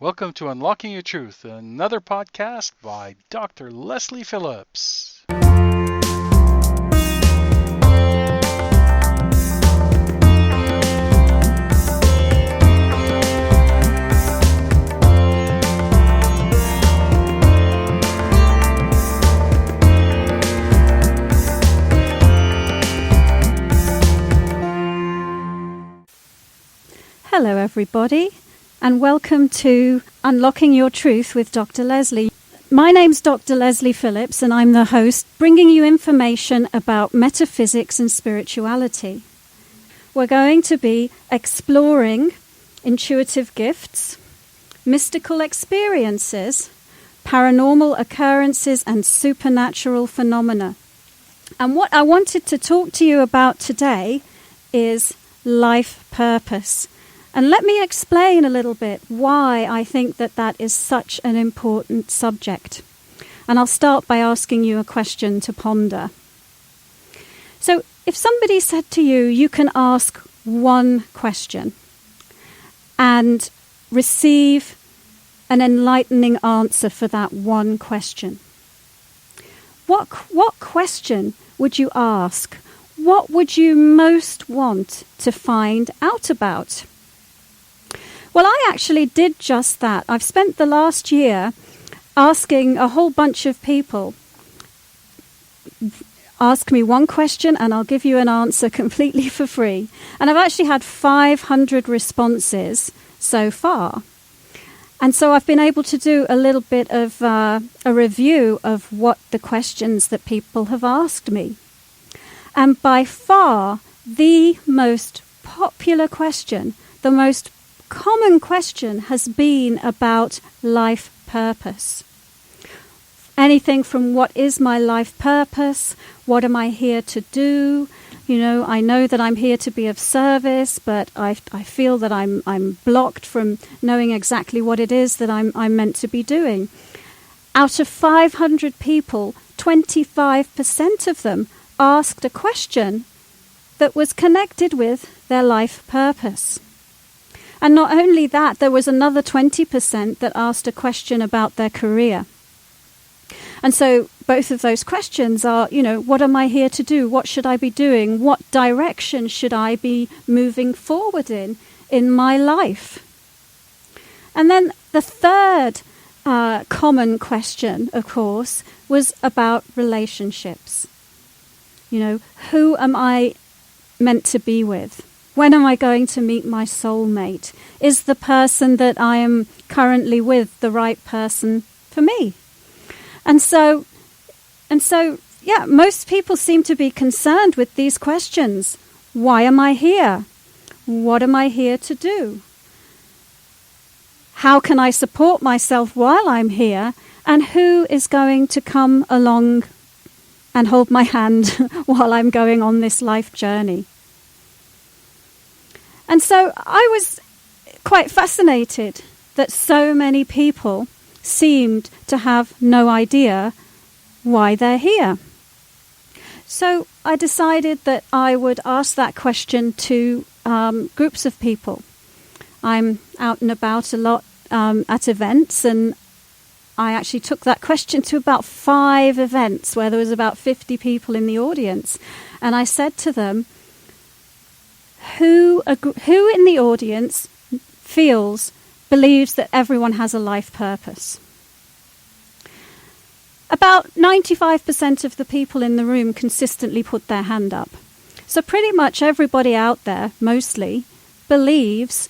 Welcome to Unlocking Your Truth, another podcast by Dr. Lesley Phillips. Hello everybody, and welcome to Unlocking Your Truth with Dr. Lesley. My name's Dr. Lesley Phillips, and I'm the host, bringing you information about metaphysics and spirituality. We're going to be exploring intuitive gifts, mystical experiences, paranormal occurrences, and supernatural phenomena. And what I wanted to talk to you about today is life purpose. And let me explain a little bit why I think that is such an important subject. And I'll start by asking you a question to ponder. So if somebody said to you, you can ask one question and receive an enlightening answer for that one question, what question would you ask? What would you most want to find out about? Well, I actually did just that. I've spent the last year asking a whole bunch of people, ask me one question and I'll give you an answer completely for free. And I've actually had 500 responses so far. And so I've been able to do a little bit of a review of what the questions that people have asked me. And by far, the most popular question, the most common question has been about life purpose. Anything from what is my life purpose? What am I here to do? You know, I know that I'm here to be of service, but I feel that I'm blocked from knowing exactly what it is that I'm meant to be doing. Out of 500 people, 25% of them asked a question that was connected with their life purpose. And not only that, there was another 20% that asked a question about their career. And so both of those questions are, you know, what am I here to do? What should I be doing? What direction should I be moving forward in my life? And then the third common question, of course, was about relationships. You know, who am I meant to be with? When am I going to meet my soulmate? Is the person that I am currently with the right person for me? And so, yeah, most people seem to be concerned with these questions. Why am I here? What am I here to do? How can I support myself while I'm here? And who is going to come along and hold my hand while I'm going on this life journey? And so I was quite fascinated that so many people seemed to have no idea why they're here. So I decided that I would ask that question to groups of people. I'm out and about a lot at events, and I actually took that question to about 5 events where there was about 50 people in the audience. And I said to them, who in the audience believes that everyone has a life purpose? About 95% of the people in the room consistently put their hand up. So pretty much everybody out there, mostly, believes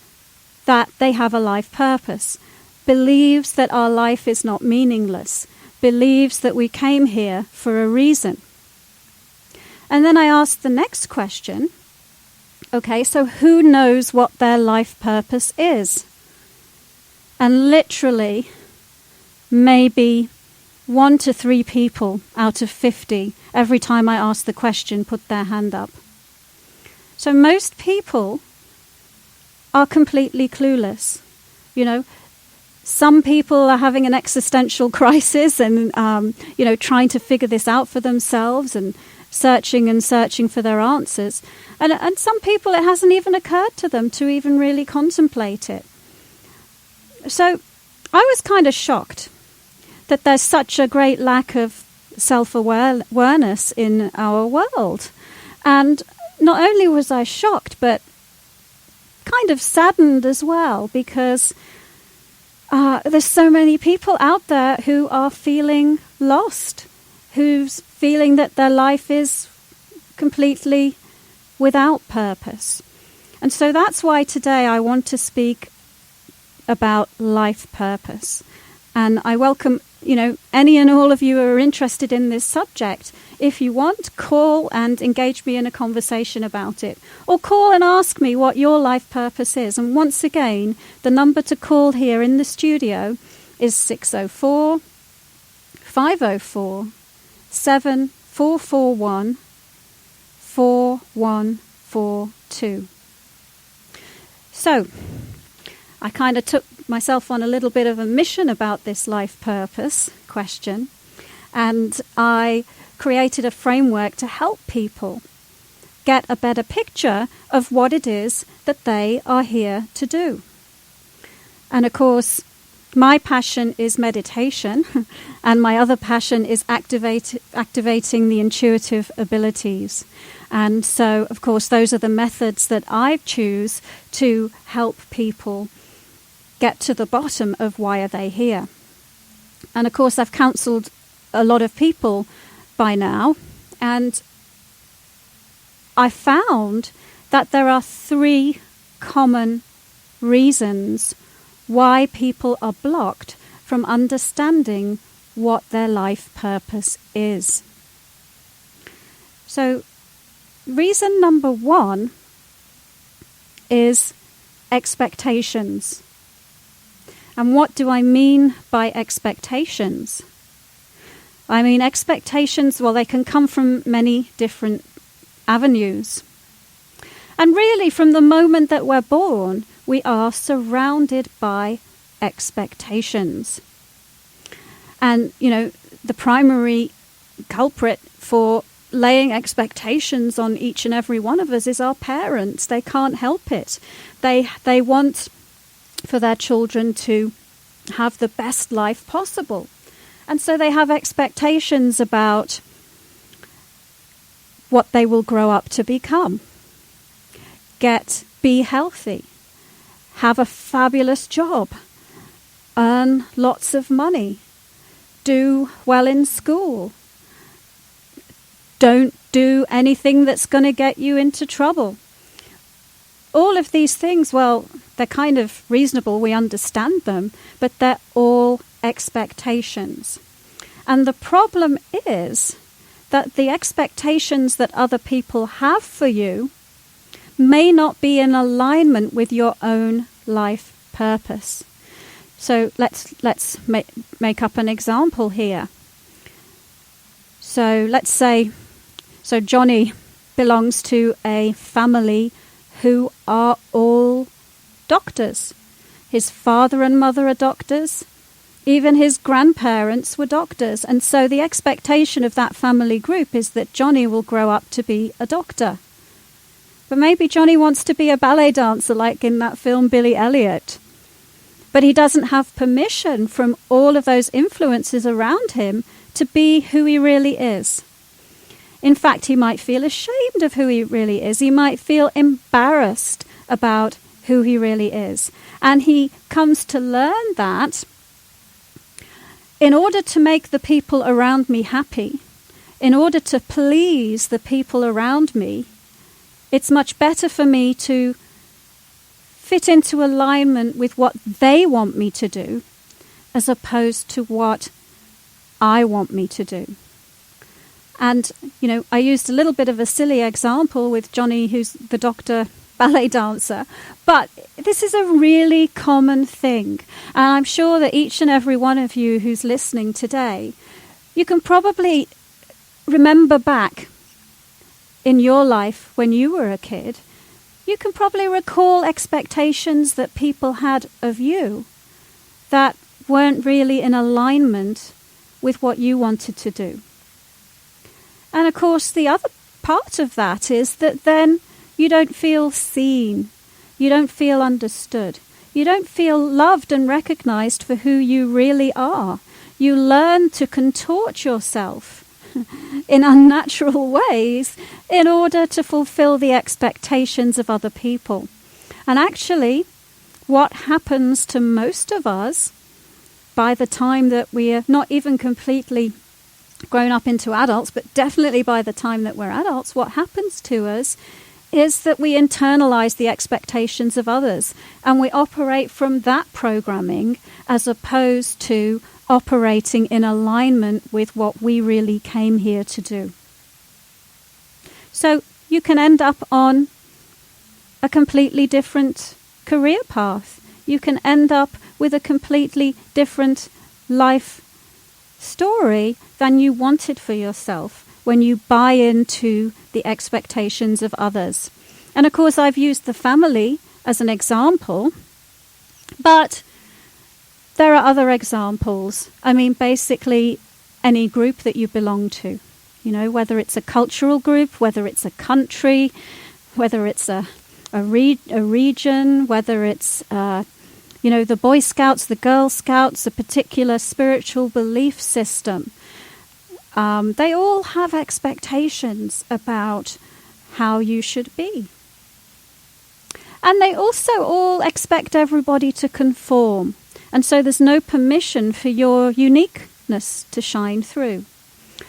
that they have a life purpose, believes that our life is not meaningless, believes that we came here for a reason. And then I asked the next question, okay, so who knows what their life purpose is? And literally, maybe 1 to 3 people out of 50, every time I asked the question, put their hand up. So most people are completely clueless. You know, some people are having an existential crisis and, trying to figure this out for themselves and searching for their answers. And some people, it hasn't even occurred to them to even really contemplate it. So I was kind of shocked that there's such a great lack of self-awareness in our world. And not only was I shocked, but kind of saddened as well, because there's so many people out there who are feeling lost, who's feeling that their life is completely without purpose. And so that's why today I want to speak about life purpose. And I welcome, any and all of you who are interested in this subject. If you want, call and engage me in a conversation about it. Or call and ask me what your life purpose is. And once again, the number to call here in the studio is 604 504 7441 4142. So, I kind of took myself on a little bit of a mission about this life purpose question, and I created a framework to help people get a better picture of what it is that they are here to do. And of course, my passion is meditation, and my other passion is activating the intuitive abilities. And so, of course, those are the methods that I choose to help people get to the bottom of why are they here. And of course, I've counseled a lot of people by now, and I found that there are 3 common reasons why people are blocked from understanding what their life purpose is. So, reason number 1 is expectations. And what do I mean by expectations? I mean expectations, well, they can come from many different avenues. And really, from the moment that we're born, we are surrounded by expectations. And, the primary culprit for laying expectations on each and every one of us is our parents. They can't help it. They want for their children to have the best life possible. And so they have expectations about what they will grow up to become. Be healthy, have a fabulous job, earn lots of money, do well in school, don't do anything that's going to get you into trouble. All of these things, well, they're kind of reasonable, we understand them, but they're all expectations. And the problem is that the expectations that other people have for you may not be in alignment with your own life purpose. So let's make up an example here. So let's say, Johnny belongs to a family who are all doctors. His father and mother are doctors. Even his grandparents were doctors. And so the expectation of that family group is that Johnny will grow up to be a doctor. But maybe Johnny wants to be a ballet dancer like in that film Billy Elliot. But he doesn't have permission from all of those influences around him to be who he really is. In fact, he might feel ashamed of who he really is. He might feel embarrassed about who he really is. And he comes to learn that in order to make the people around me happy, in order to please the people around me, it's much better for me to fit into alignment with what they want me to do as opposed to what I want me to do. And, I used a little bit of a silly example with Johnny, who's the doctor ballet dancer, but this is a really common thing. And I'm sure that each and every one of you who's listening today, you can probably remember back in your life when you were a kid. You can probably recall expectations that people had of you that weren't really in alignment with what you wanted to do. And of course, the other part of that is that then you don't feel seen. You don't feel understood. You don't feel loved and recognized for who you really are. You learn to contort yourself in unnatural ways in order to fulfill the expectations of other people. And actually, what happens to most of us by the time that we are not even completely grown up into adults, but definitely by the time that we're adults, what happens to us is that we internalize the expectations of others and we operate from that programming as opposed to operating in alignment with what we really came here to do. So you can end up on a completely different career path. You can end up with a completely different life story than you wanted for yourself when you buy into the expectations of others. And of course, I've used the family as an example, but there are other examples. I mean, basically, any group that you belong to, you know, whether it's a cultural group, whether it's a country, whether it's a region, whether it's, the Boy Scouts, the Girl Scouts, a particular spiritual belief system. They all have expectations about how you should be. And they also all expect everybody to conform. And so there's no permission for your uniqueness to shine through.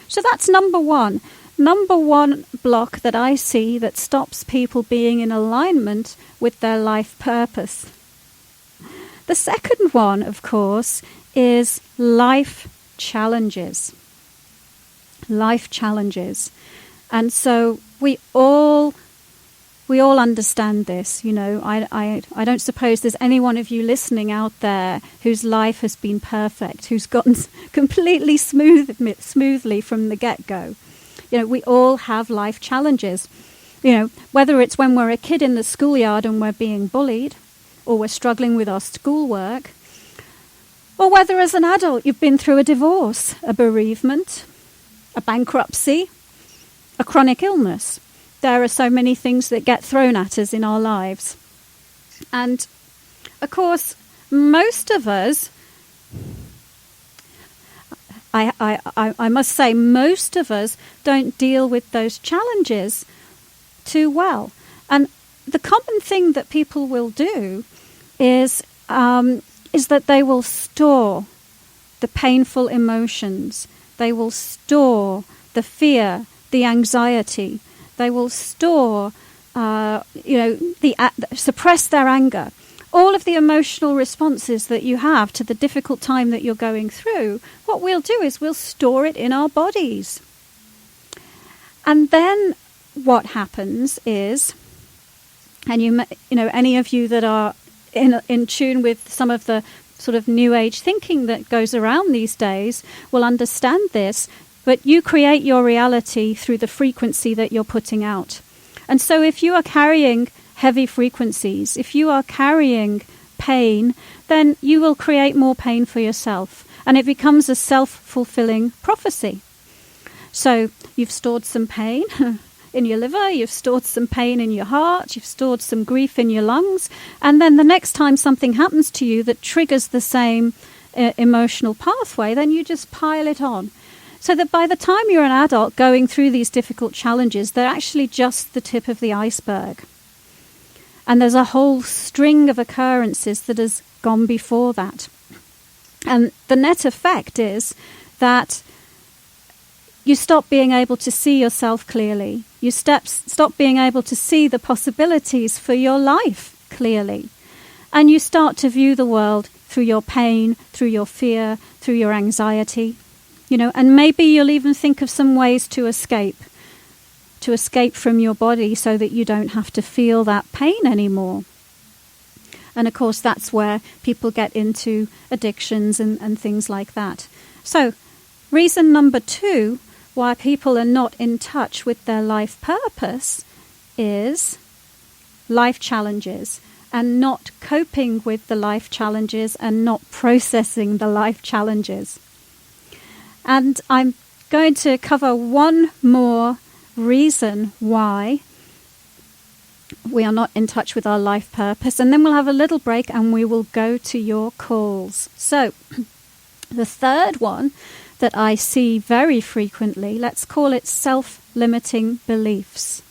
So that's number one. Number one block that I see that stops people being in alignment with their life purpose. The second one, of course, is life challenges. Life challenges. And so we all understand this. You know, I don't suppose there's any one of you listening out there whose life has been perfect, who's gotten completely smoothly from the get-go. You know, we all have life challenges. You know, whether it's when we're a kid in the schoolyard and we're being bullied, or we're struggling with our schoolwork, or whether as an adult you've been through a divorce, a bereavement, a bankruptcy, a chronic illness. There are so many things that get thrown at us in our lives. And, of course, most of us, I must say, most of us don't deal with those challenges too well. And the common thing that people will do is that they will store the painful emotions. They will store the fear, the anxiety. They will store, suppress their anger. All of the emotional responses that you have to the difficult time that you're going through, what we'll do is we'll store it in our bodies. And then what happens is, and any of you that are in tune with some of the sort of new age thinking that goes around these days will understand this, but you create your reality through the frequency that you're putting out. And so if you are carrying heavy frequencies, if you are carrying pain, then you will create more pain for yourself. And it becomes a self-fulfilling prophecy. So you've stored some pain in your liver, you've stored some pain in your heart, you've stored some grief in your lungs, and then the next time something happens to you that triggers the same emotional pathway, then you just pile it on. So that by the time you're an adult going through these difficult challenges, they're actually just the tip of the iceberg. And there's a whole string of occurrences that has gone before that. And the net effect is that you stop being able to see yourself clearly. You stop being able to see the possibilities for your life clearly. And you start to view the world through your pain, through your fear, through your anxiety. And maybe you'll even think of some ways to escape from your body so that you don't have to feel that pain anymore. And of course, that's where people get into addictions and things like that. So, reason number 2 why people are not in touch with their life purpose is life challenges and not coping with the life challenges and not processing the life challenges. And I'm going to cover one more reason why we are not in touch with our life purpose. And then we'll have a little break and we will go to your calls. So the third one that I see very frequently, let's call it self-limiting beliefs.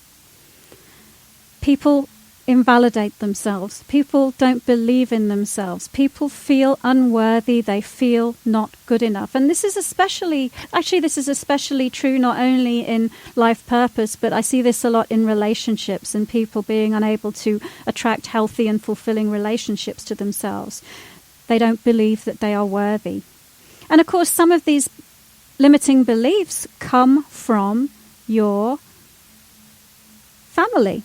People invalidate themselves. People don't believe in themselves. People feel unworthy. They feel not good enough. And this is especially true not only in life purpose, but I see this a lot in relationships and people being unable to attract healthy and fulfilling relationships to themselves. They don't believe that they are worthy. And of course, some of these limiting beliefs come from your family.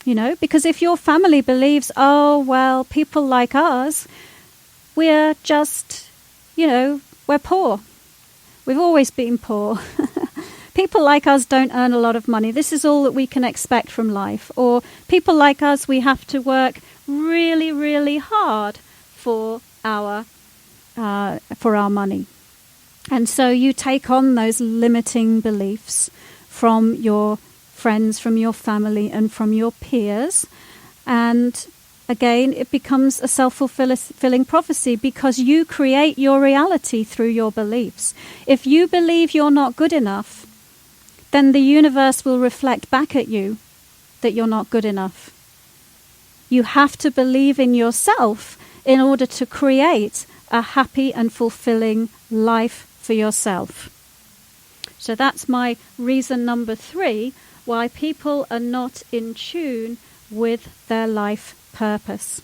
You know, because if your family believes, oh, well, people like us, we're just, we're poor. We've always been poor. People like us don't earn a lot of money. This is all that we can expect from life. Or people like us, we have to work really, really hard for our money. And so you take on those limiting beliefs from your friends, from your family, and from your peers. And again, it becomes a self-fulfilling prophecy because you create your reality through your beliefs. If you believe you're not good enough, then the universe will reflect back at you that you're not good enough. You have to believe in yourself in order to create a happy and fulfilling life for yourself. So that's my reason number 3 why people are not in tune with their life purpose.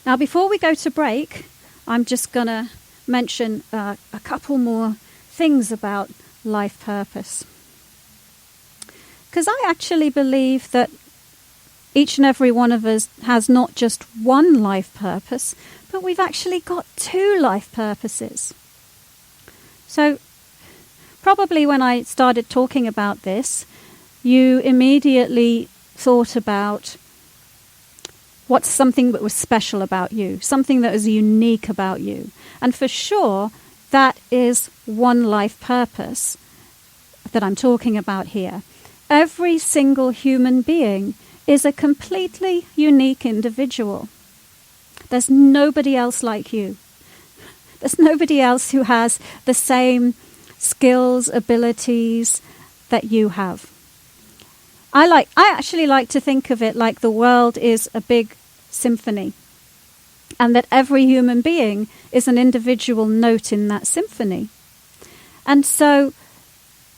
Now, before we go to break, I'm just going to mention a couple more things about life purpose. Because I actually believe that each and every one of us has not just one life purpose, but we've actually got 2 life purposes. So probably when I started talking about this, you immediately thought about what's something that was special about you, something that is unique about you. And for sure, that is one life purpose that I'm talking about here. Every single human being is a completely unique individual. There's nobody else like you. There's nobody else who has the same skills, abilities that you have. I actually like to think of it like the world is a big symphony, and that every human being is an individual note in that symphony. And so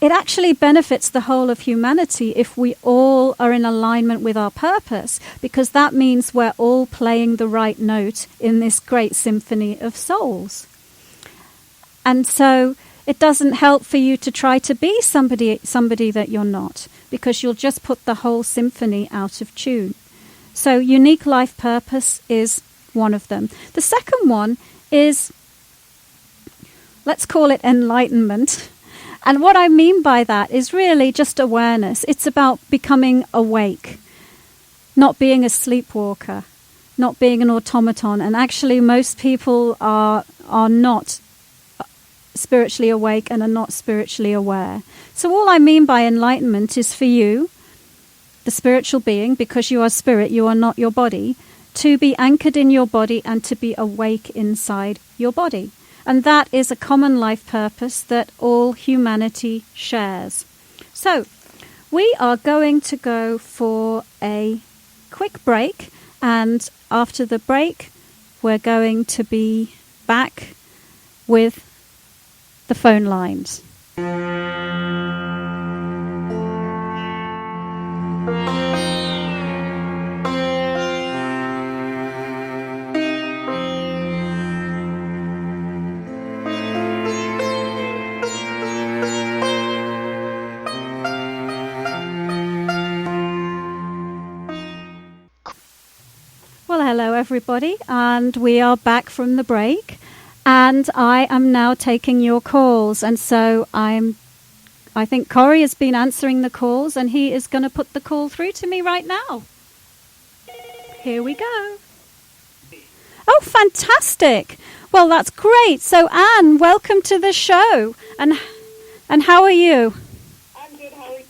it actually benefits the whole of humanity if we all are in alignment with our purpose, because that means we're all playing the right note in this great symphony of souls. And so it doesn't help for you to try to be somebody that you're not, because you'll just put the whole symphony out of tune. So unique life purpose is one of them. The second one is, let's call it enlightenment. And what I mean by that is really just awareness. It's about becoming awake, not being a sleepwalker, not being an automaton. And actually most people are not spiritually awake and are not spiritually aware. So all I mean by enlightenment is for you, the spiritual being, because you are spirit, you are not your body, to be anchored in your body and to be awake inside your body. And that is a common life purpose that all humanity shares. So we are going to go for a quick break, and after the break we're going to be back with the phone lines. Well, hello everybody, and we are back from the break. And I am now taking your calls. And so I think Corey has been answering the calls, and he is going to put the call through to me right now. Here we go. Oh, fantastic. Well, that's great. So, Anne, welcome to the show. And how are you? I'm good. How are you?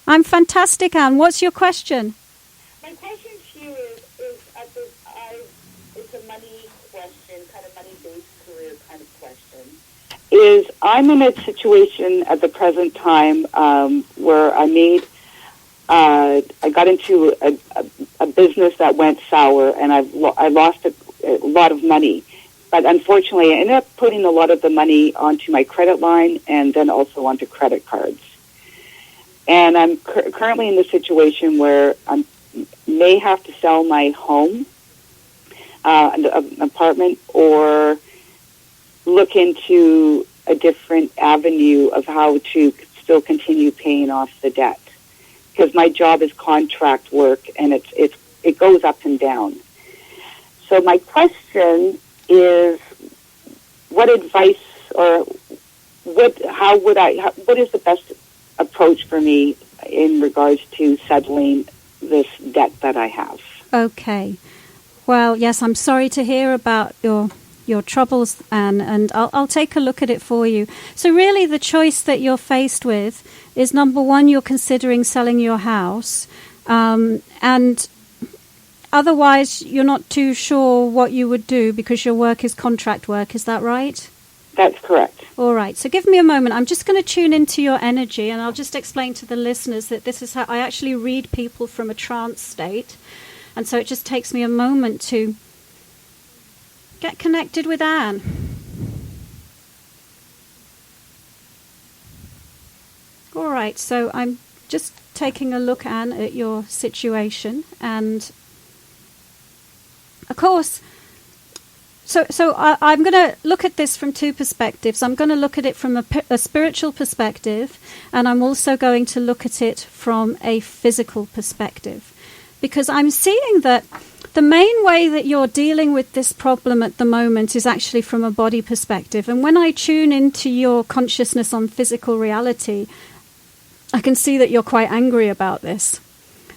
I'm fantastic, Anne. What's your question? My question to you it's a money question, kind of money-based career kind of question. Is I'm in a situation at the present time where I got into a business that went sour, and I lost a lot of money. But unfortunately, I ended up putting a lot of the money onto my credit line and then also onto credit cards. And I'm currently in the situation where I may have to sell my home, an apartment, or look into a different avenue of how to still continue paying off the debt. Because my job is contract work, and it goes up and down. So my question is, what advice or what is the best approach for me in regards to settling this debt that I have? Okay. Well, yes, I'm sorry to hear about your troubles, Anne, and I'll take a look at it for you. So really the choice that you're faced with is, number one, you're considering selling your house, and otherwise you're not too sure what you would do because your work is contract work. Is that right? That's correct. All right. So give me a moment. I'm just going to tune into your energy, and I'll just explain to the listeners that this is how I actually read people from a trance state. And so it just takes me a moment to get connected with Anne. All right. So I'm just taking a look, Anne, at your situation. And, of course, So I'm going to look at this from two perspectives. I'm going to look at it from a spiritual perspective, and I'm also going to look at it from a physical perspective. Because I'm seeing that the main way that you're dealing with this problem at the moment is actually from a body perspective. And when I tune into your consciousness on physical reality, I can see that you're quite angry about this.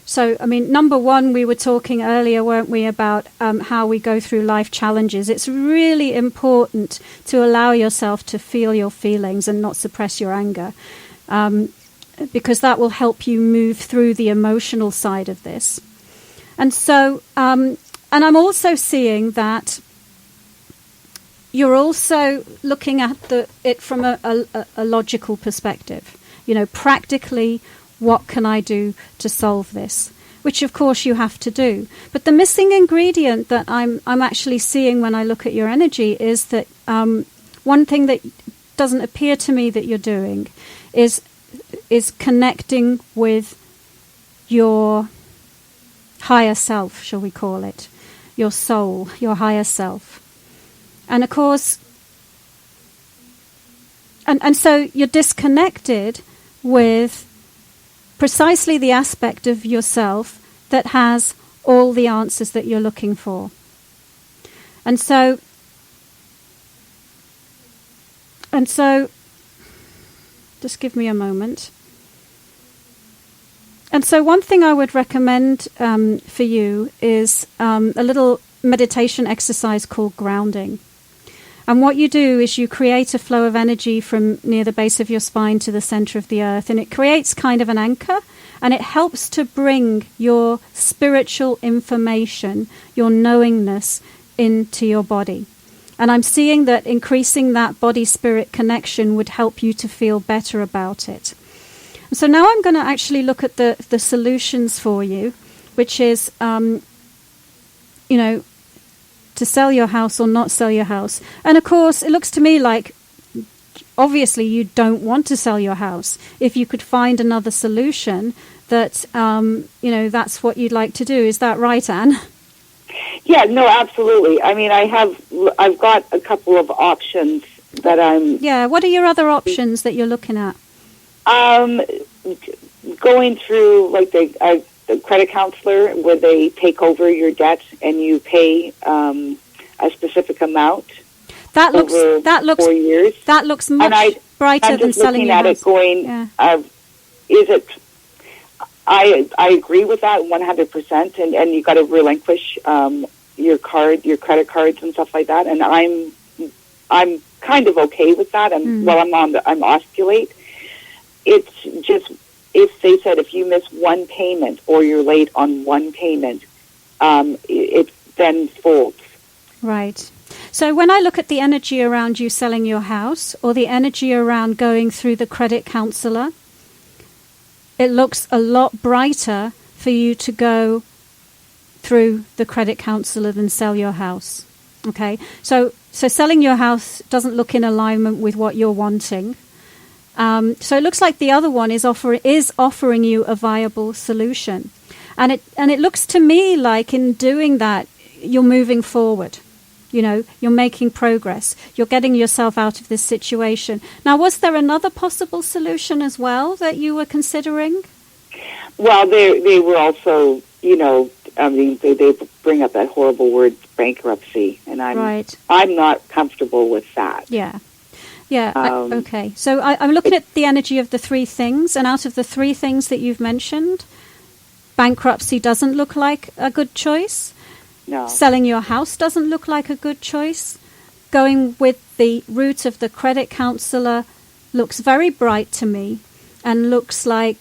So, I mean, number one, we were talking earlier, weren't we, about how we go through life challenges. It's really important to allow yourself to feel your feelings and not suppress your anger, because that will help you move through the emotional side of this. And so, and I'm also seeing that you're also looking at it from a logical perspective. You know, practically, what can I do to solve this? Which, of course, you have to do. But the missing ingredient that I'm actually seeing when I look at your energy is that one thing that doesn't appear to me that you're doing is connecting with your higher self, shall we call it, your soul, your higher self. And, of course, and so you're disconnected with precisely the aspect of yourself that has all the answers that you're looking for. And so, just give me a moment. And so one thing I would recommend for you is a little meditation exercise called grounding. And what you do is you create a flow of energy from near the base of your spine to the center of the earth. And it creates kind of an anchor. And it helps to bring your spiritual information, your knowingness, into your body. And I'm seeing that increasing that body-spirit connection would help you to feel better about it. And so now I'm going to actually look at the solutions for you, which is, to sell your house or not sell your house. And of course, it looks to me like obviously you don't want to sell your house. If you could find another solution that, that's what you'd like to do. Is that right, Anne? Yeah, no, absolutely. I mean, I've got a couple of options that I'm... Yeah, what are your other options that you're looking at? Going through, like, the credit counselor where they take over your debt and you pay a specific amount. That looks 4 years. That looks much brighter than selling your house. I'm just looking at it going, is it? I agree with that 100%, and you got to relinquish your credit cards and stuff like that. And I'm kind of okay with that. I'm osculate. It's just if they said if you miss one payment or you're late on one payment, it then folds. Right. So when I look at the energy around you selling your house or the energy around going through the credit counselor, it looks a lot brighter for you to go through the credit counselor than sell your house. Okay? So selling your house doesn't look in alignment with what you're wanting. So it looks like the other one is offering you a viable solution. And it looks to me like in doing that, you're moving forward. You know, you're making progress. You're getting yourself out of this situation. Now, was there another possible solution as well that you were considering? Well, they were also, you know, I mean, they bring up that horrible word bankruptcy, and I'm not comfortable with that. Yeah. Okay. So I'm looking at the energy of the three things, and out of the three things that you've mentioned, bankruptcy doesn't look like a good choice. No. Selling your house doesn't look like a good choice. Going with the route of the credit counselor looks very bright to me and looks like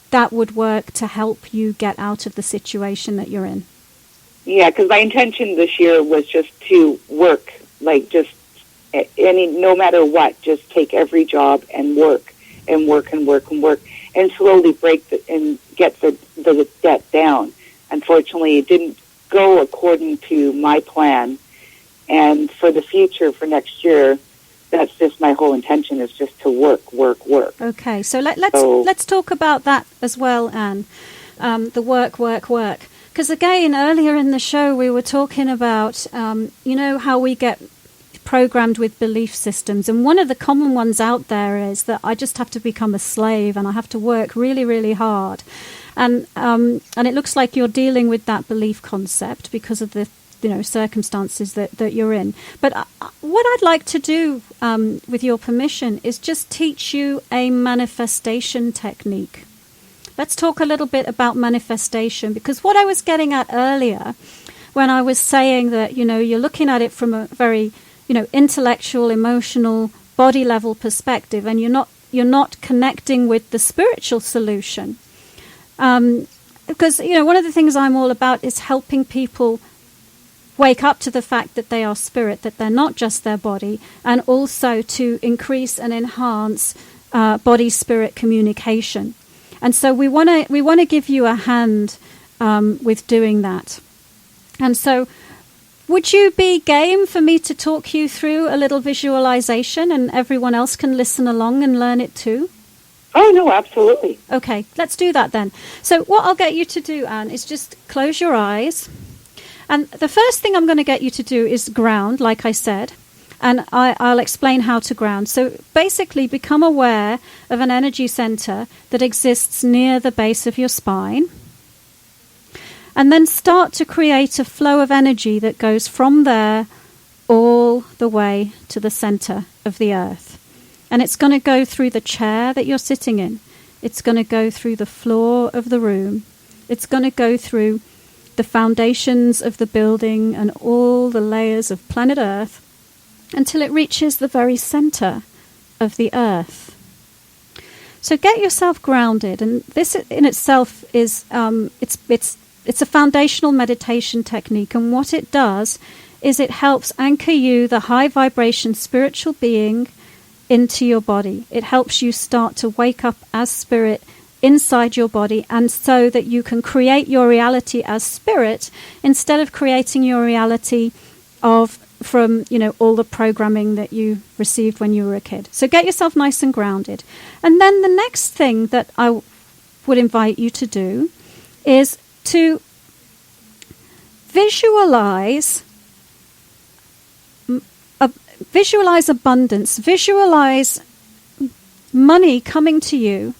that would work to help you get out of the situation that you're in. Yeah, because my intention this year was just to work, like just no matter what, just take every job and work and work and work and work and slowly and get the debt down. Unfortunately, it didn't go according to my plan, and for the future, for next year, that's just my whole intention is just to work. Okay, so let's talk about that as well, Anne. The work. Because again, earlier in the show, we were talking about, you know, how we get programmed with belief systems, and one of the common ones out there is that I just have to become a slave and I have to work really, really hard. And it looks like you're dealing with that belief concept because of the circumstances that you're in. But what I'd like to do, with your permission, is just teach you a manifestation technique. Let's talk a little bit about manifestation, because what I was getting at earlier when I was saying that, you know, you're looking at it from a very, you know, intellectual, emotional, body level perspective, and you're not connecting with the spiritual solution. Because, you know, one of the things I'm all about is helping people wake up to the fact that they are spirit, that they're not just their body, and also to increase and enhance body-spirit communication. And so we want to give you a hand with doing that. And so would you be game for me to talk you through a little visualization, and everyone else can listen along and learn it too? Oh, no, absolutely. Okay, let's do that then. So what I'll get you to do, Anne, is just close your eyes. And the first thing I'm going to get you to do is ground, like I said. And I'll explain how to ground. So basically become aware of an energy center that exists near the base of your spine. And then start to create a flow of energy that goes from there all the way to the center of the earth. And it's going to go through the chair that you're sitting in. It's going to go through the floor of the room. It's going to go through the foundations of the building and all the layers of planet Earth until it reaches the very center of the earth. So get yourself grounded, and this in itself is it's a foundational meditation technique, and what it does is it helps anchor you, the high vibration spiritual being, into your body. It helps you start to wake up as spirit inside your body, and so that you can create your reality as spirit instead of creating your reality from all the programming that you received when you were a kid. So get yourself nice and grounded. And then the next thing that I would invite you to do is to visualize abundance, visualize money coming to you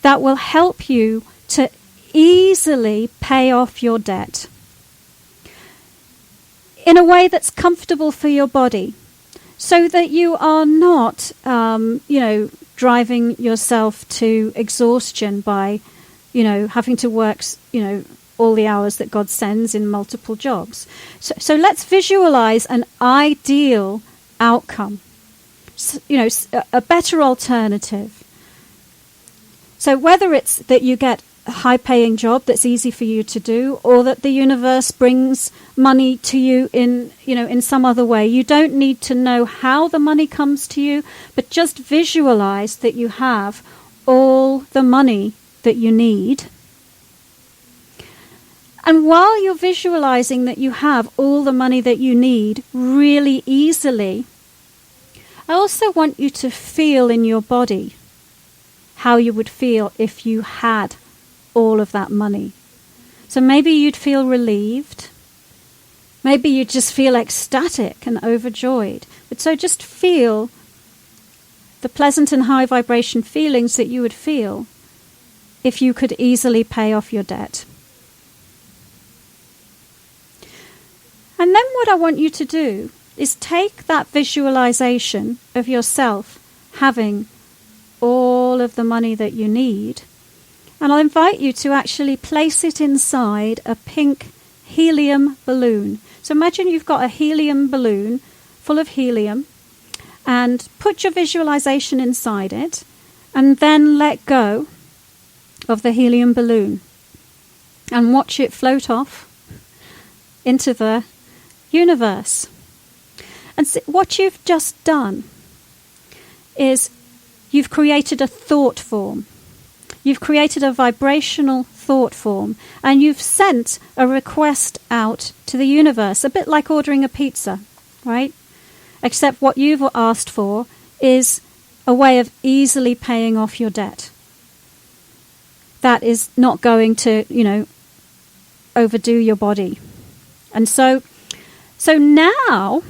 that will help you to easily pay off your debt in a way that's comfortable for your body, so that you are not, driving yourself to exhaustion by, having to work, all the hours that God sends in multiple jobs. So let's visualize an ideal outcome, a better alternative. So whether it's that you get a high-paying job that's easy for you to do, or that the universe brings money to you in some other way, you don't need to know how the money comes to you, but just visualize that you have all the money that you need. And while you're visualizing that you have all the money that you need really easily, I also want you to feel in your body how you would feel if you had all of that money. So maybe you'd feel relieved. Maybe you'd just feel ecstatic and overjoyed. But so just feel the pleasant and high vibration feelings that you would feel if you could easily pay off your debt. And then what I want you to do is take that visualization of yourself having all of the money that you need, and I'll invite you to actually place it inside a pink helium balloon. So imagine you've got a helium balloon full of helium, and put your visualization inside it, and then let go of the helium balloon and watch it float off into the universe. And so what you've just done is you've created a thought form. You've created a vibrational thought form, and you've sent a request out to the universe, a bit like ordering a pizza, right? Except what you've asked for is a way of easily paying off your debt. That is not going to, overdo your body. And so now,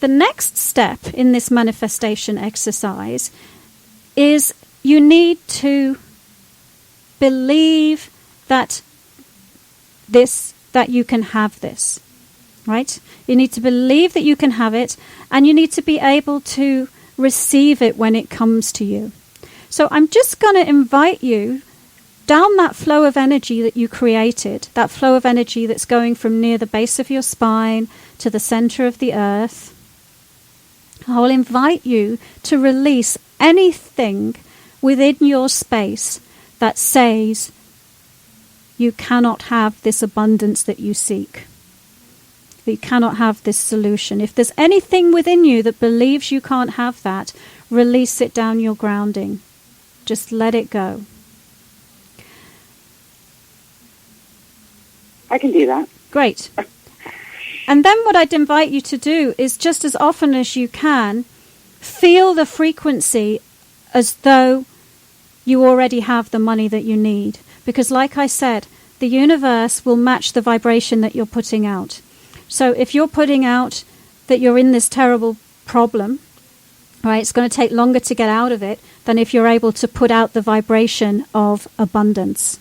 the next step in this manifestation exercise is you need to believe that you can have this, right? You need to believe that you can have it, and you need to be able to receive it when it comes to you. So I'm just going to invite you down that flow of energy that you created, that flow of energy that's going from near the base of your spine to the center of the earth. I will invite you to release anything within your space that says you cannot have this abundance that you seek. That you cannot have this solution. If there's anything within you that believes you can't have that, release it down your grounding. Just let it go. I can do that. Great. And then what I'd invite you to do is, just as often as you can, feel the frequency as though you already have the money that you need. Because like I said, the universe will match the vibration that you're putting out. So if you're putting out that you're in this terrible problem, right, it's going to take longer to get out of it than if you're able to put out the vibration of abundance.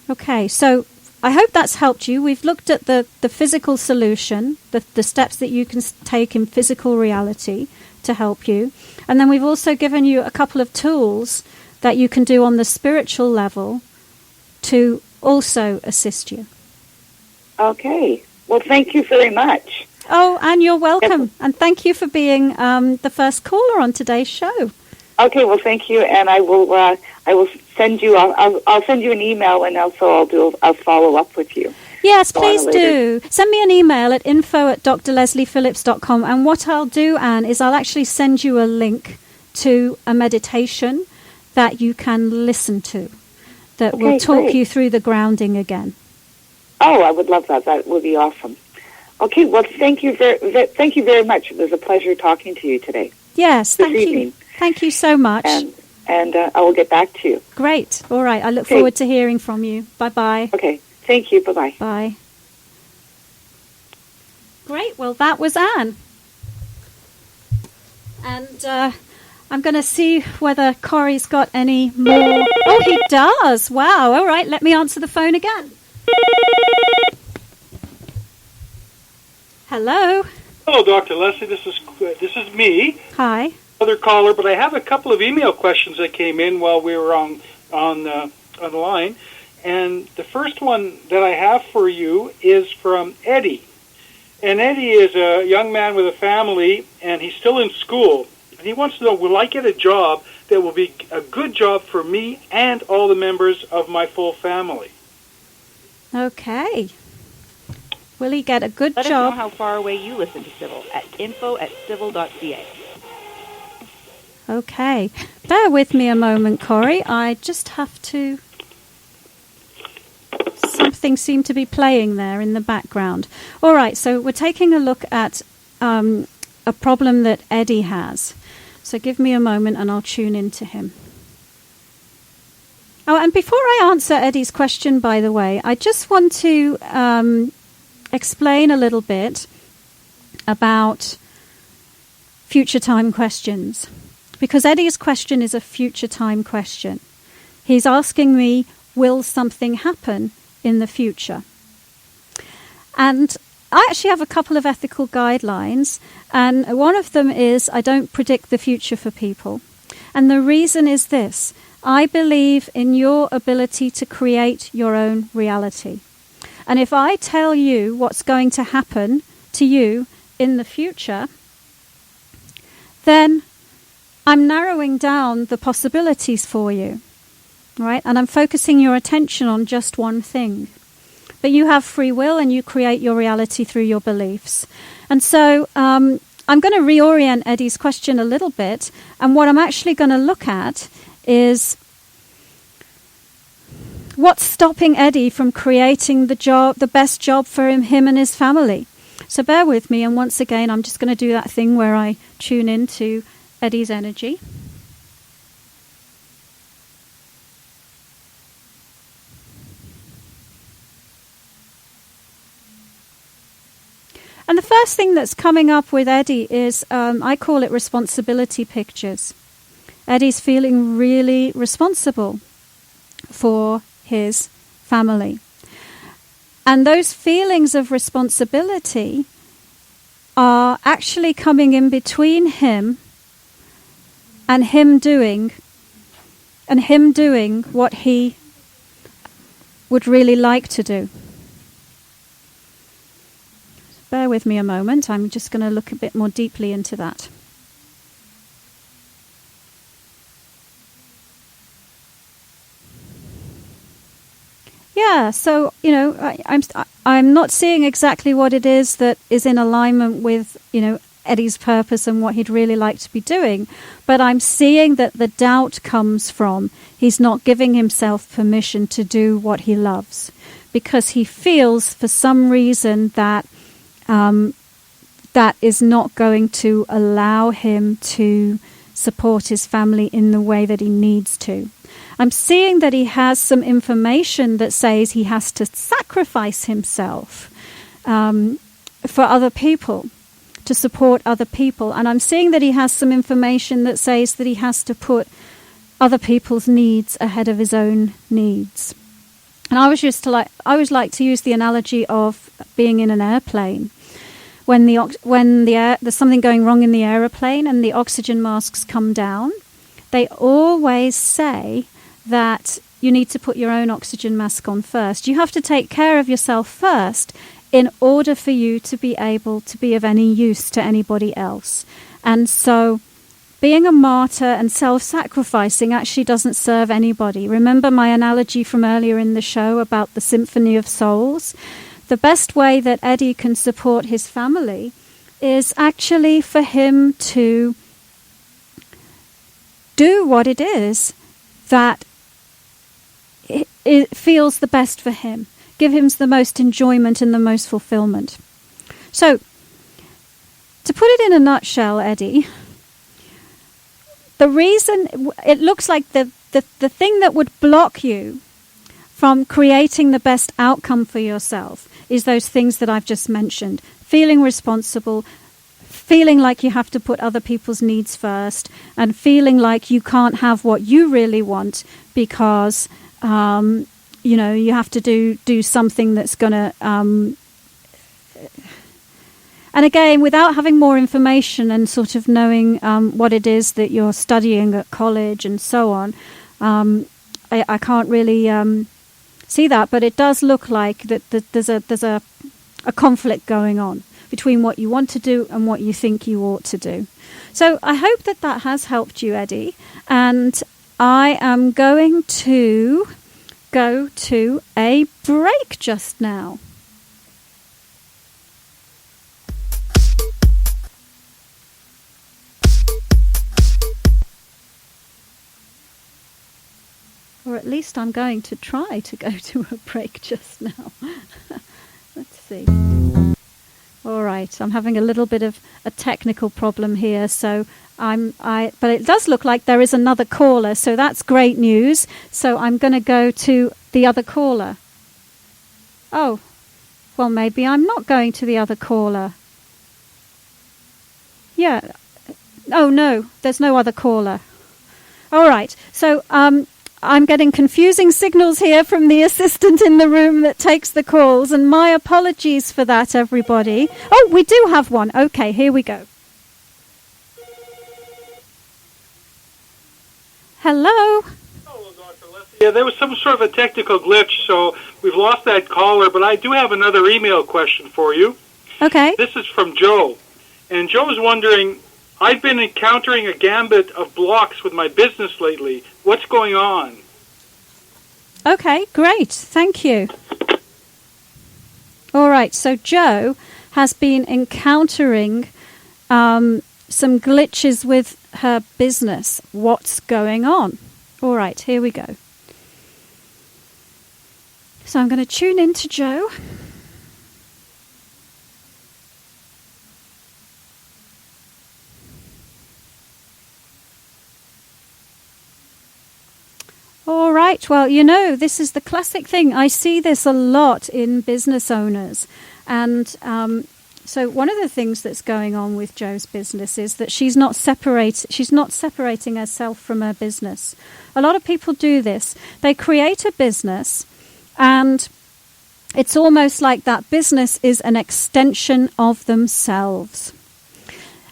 Okay, so I hope that's helped you. We've looked at the physical solution, the steps that you can take in physical reality to help you. And then we've also given you a couple of tools that you can do on the spiritual level to also assist you. Okay. Well, thank you very much. Oh, and you're welcome. And thank you for being the first caller on today's show. Okay. Well, thank you, and I will send you. I'll send you an email, and also I'll follow up with you. Yes, please do. Send me an email at info@drlesleyphillips.com, and what I'll do, Anne, is I'll actually send you a link to a meditation that you can listen to that will talk you through the grounding again. Oh, I would love that. That would be awesome. Okay, well, thank you very much. It was a pleasure talking to you today. Yes, thank you. Thank you so much. And I will get back to you. Great. All right. I look forward to hearing from you. Bye-bye. Okay. Thank you. Bye-bye. Bye. Great. Well, that was Anne. And I'm going to see whether Corey's got any more. Oh, he does. Wow. All right. Let me answer the phone again. Hello. Hello, Dr. Lesley. This is me. Hi. Other caller, but I have a couple of email questions that came in while we were on the line. And the first one that I have for you is from Eddie. And Eddie is a young man with a family, and he's still in school. And he wants to know, will I get a job that will be a good job for me and all the members of my full family? Okay. Will he get a good Let job? us know how far away you listen to Civil at info@civil.ca. Okay. Bear with me a moment, Corey. I just have to... Something seemed to be playing there in the background. All right, so we're taking a look at a problem that Eddie has. So give me a moment and I'll tune into him. Oh, and before I answer Eddie's question, by the way, I just want to explain a little bit about future time questions. Because Eddie's question is a future time question. He's asking me, will something happen in the future? And I actually have a couple of ethical guidelines, and one of them is I don't predict the future for people. And the reason is this: I believe in your ability to create your own reality. And if I tell you what's going to happen to you in the future, then I'm narrowing down the possibilities for you, right? And I'm focusing your attention on just one thing. But you have free will and you create your reality through your beliefs. And so I'm going to reorient Eddie's question a little bit. And what I'm actually going to look at is what's stopping Eddie from creating the best job for him and his family. So bear with me. And once again, I'm just going to do that thing where I tune into Eddie's energy. And the first thing that's coming up with Eddie is, I call it responsibility pictures. Eddie's feeling really responsible for his family. And those feelings of responsibility are actually coming in between him and him doing what he would really like to do. Bear with me a moment. I'm just going to look a bit more deeply into that. Yeah, so, I'm not seeing exactly what it is that is in alignment with, Eddie's purpose and what he'd really like to be doing. But I'm seeing that the doubt comes from he's not giving himself permission to do what he loves. Because he feels for some reason that that is not going to allow him to support his family in the way that he needs to. I'm seeing that he has some information that says he has to sacrifice himself for other people, to support other people. And I'm seeing that he has some information that says that he has to put other people's needs ahead of his own needs. And I always like to use the analogy of being in an airplane. When there's something going wrong in the aeroplane and the oxygen masks come down, they always say that you need to put your own oxygen mask on first. You have to take care of yourself first in order for you to be able to be of any use to anybody else. And so being a martyr and self-sacrificing actually doesn't serve anybody. Remember my analogy from earlier in the show about the Symphony of Souls? The best way that Eddie can support his family is actually for him to do what it is that it feels the best for him. Give him the most enjoyment and the most fulfillment. So, to put it in a nutshell, Eddie, the reason it looks like the thing that would block you from creating the best outcome for yourself is those things that I've just mentioned. Feeling responsible, feeling like you have to put other people's needs first, and feeling like you can't have what you really want because, you have to do something that's going to... And again, without having more information and sort of knowing what it is that you're studying at college and so on, I can't really see that. But it does look like that there's a conflict going on between what you want to do and what you think you ought to do. So I hope that that has helped you, Eddie. And I am going to go to a break just now. Or at least I'm going to try to go to a break just now. Let's see. All right, I'm having a little bit of a technical problem here, so but it does look like there is another caller, so that's great news. So I'm going to go to the other caller. Oh, well, maybe I'm not going to the other caller. Yeah. Oh, no, there's no other caller. All right, so I'm getting confusing signals here from the assistant in the room that takes the calls, and my apologies for that, everybody. Oh, we do have one. Okay, here we go. Hello? Hello, Dr. Lesley. Yeah, there was some sort of a technical glitch, so we've lost that caller, but I do have another email question for you. Okay. This is from Joe, and Joe is wondering, I've been encountering a gambit of blocks with my business lately. What's going on? Okay, great. Thank you. All right, so Joe has been encountering some glitches with her business. What's going on? All right, here we go. So I'm going to tune in to Joe. All right. Well, this is the classic thing. I see this a lot in business owners. And so one of the things that's going on with Joe's business is that she's not separating herself from her business. A lot of people do this. They create a business, and it's almost like that business is an extension of themselves.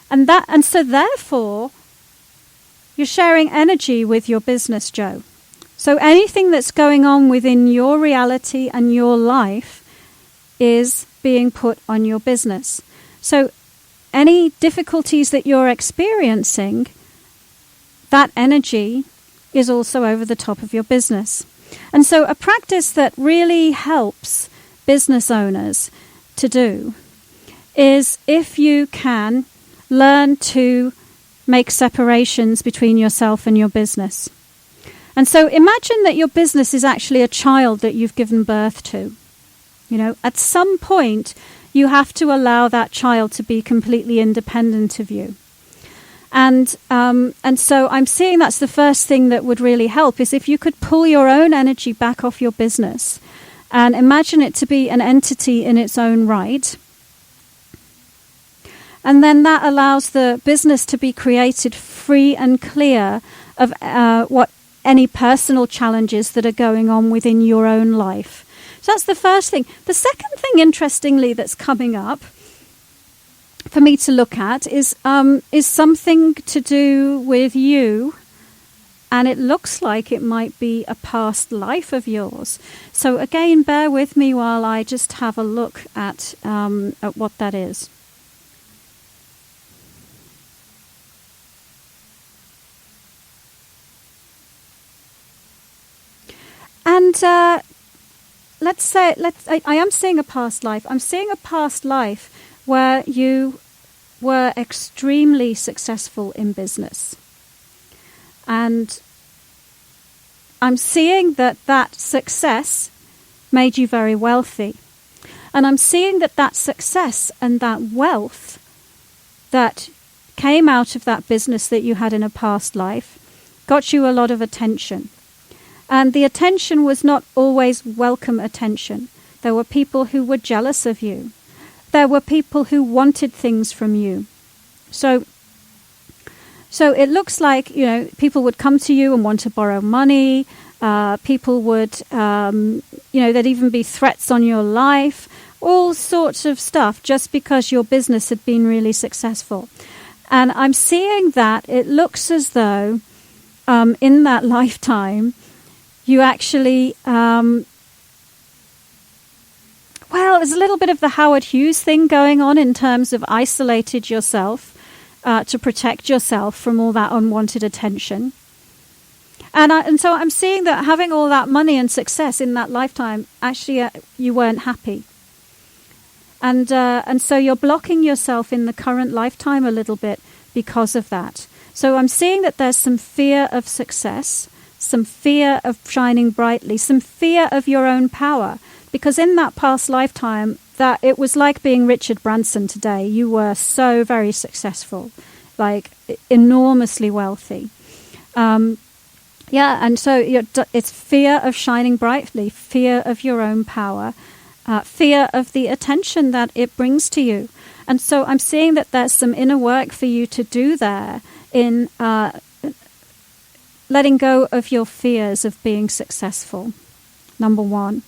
And so therefore, you're sharing energy with your business, Joe. So anything that's going on within your reality and your life is being put on your business. So any difficulties that you're experiencing, that energy is also over the top of your business. And so a practice that really helps business owners to do is, if you can, learn to make separations between yourself and your business. And so imagine that your business is actually a child that you've given birth to. At some point, you have to allow that child to be completely independent of you. And so I'm seeing that's the first thing that would really help, is if you could pull your own energy back off your business and imagine it to be an entity in its own right. And then that allows the business to be created free and clear of any personal challenges that are going on within your own life. So that's the first thing. The second thing, interestingly, that's coming up for me to look at is something to do with you, and it looks like it might be a past life of yours. So again, bear with me while I just have a look at what that is. And I am seeing a past life. I'm seeing a past life where you were extremely successful in business. And I'm seeing that success made you very wealthy. And I'm seeing that success and that wealth that came out of that business that you had in a past life got you a lot of attention. And the attention was not always welcome attention. There were people who were jealous of you. There were people who wanted things from you. So it looks like, people would come to you and want to borrow money. People would, there'd even be threats on your life, all sorts of stuff, just because your business had been really successful. And I'm seeing that it looks as though in that lifetime, you actually well, there's a little bit of the Howard Hughes thing going on in terms of isolated yourself to protect yourself from all that unwanted attention. And so I'm seeing that having all that money and success in that lifetime, actually you weren't happy. And so you're blocking yourself in the current lifetime a little bit because of that. So I'm seeing that there's some fear of success, some fear of shining brightly, some fear of your own power. Because in that past lifetime, that it was like being Richard Branson today. You were so very successful, like enormously wealthy. And so it's fear of shining brightly, fear of your own power, fear of the attention that it brings to you. And so I'm seeing that there's some inner work for you to do there in letting go of your fears of being successful, number one.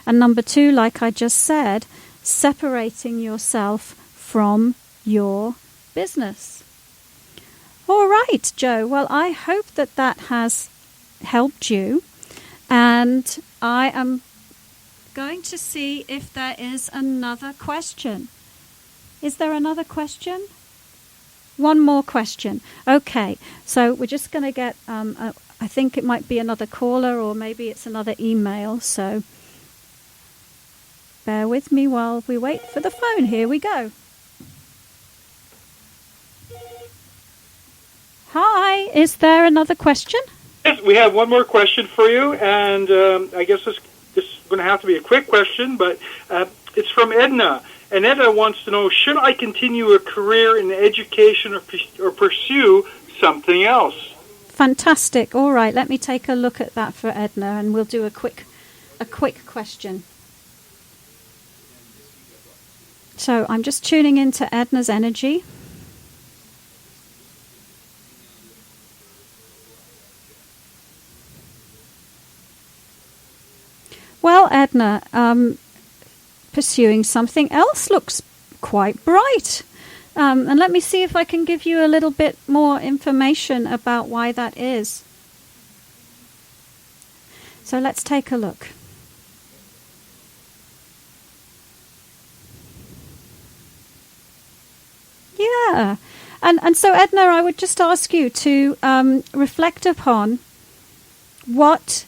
And number two, like I just said, separating yourself from your business. All right, Joe. Well, I hope that that has helped you. And I am going to see if there is another question. Is there another question? One more question. Okay, so we're just going to get, I think it might be another caller or maybe it's another email. So bear with me while we wait for the phone. Here we go. Hi, is there another question? Yes, we have one more question for you, and I guess this is going to have to be a quick question, but it's from Edna. And Edna wants to know, should I continue a career in education or pursue something else? Fantastic. All right, let me take a look at that for Edna, and we'll do a quick question. So I'm just tuning into Edna's energy. Well, Edna, pursuing something else looks quite bright. And let me see if I can give you a little bit more information about why that is. So let's take a look. Yeah. And so, Edna, I would just ask you to reflect upon what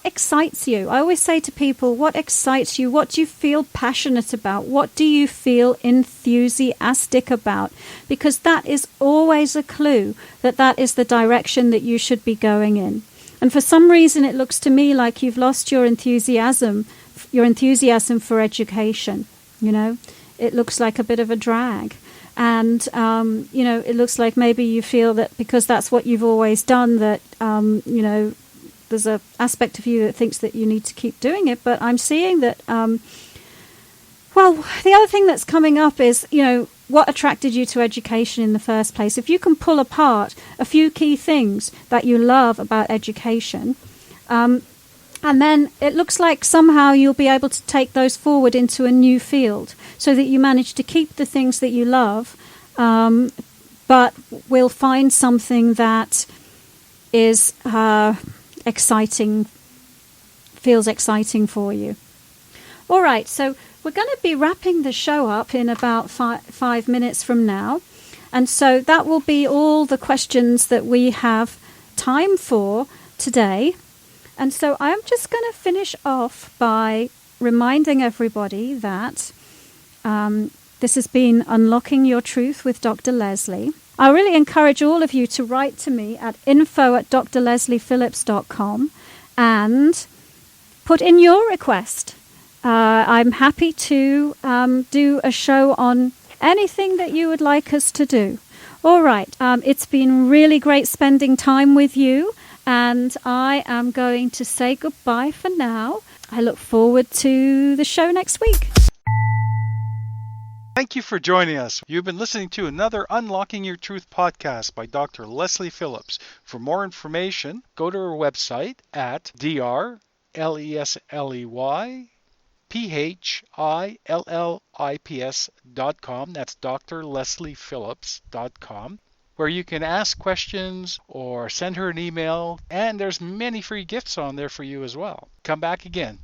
excites you. I always say to people, what excites you? What do you feel passionate about? What do you feel enthusiastic about? Because that is always a clue that that is the direction that you should be going in. And for some reason, it looks to me like you've lost your enthusiasm for education. You know, it looks like a bit of a drag. And, it looks like maybe you feel that because that's what you've always done, that, there's an aspect of you that thinks that you need to keep doing it. But I'm seeing that, the other thing that's coming up is, what attracted you to education in the first place? If you can pull apart a few key things that you love about education, and then it looks like somehow you'll be able to take those forward into a new field so that you manage to keep the things that you love, but will find something that is feels exciting for you. All right, so we're going to be wrapping the show up in about 5 minutes from now. And so that will be all the questions that we have time for today. And so I'm just going to finish off by reminding everybody that this has been Unlocking Your Truth with Dr. Lesley. I really encourage all of you to write to me at info@drlesleyphillips.com and put in your request. I'm happy to do a show on anything that you would like us to do. All right, it's been really great spending time with you, and I am going to say goodbye for now. I look forward to the show next week. Thank you for joining us. You've been listening to another Unlocking Your Truth podcast by Dr. Lesley Phillips. For more information, go to our website at drlesleyphillips.com. That's drlesleyphillips.com, where you can ask questions or send her an email, and there's many free gifts on there for you as well. Come back again.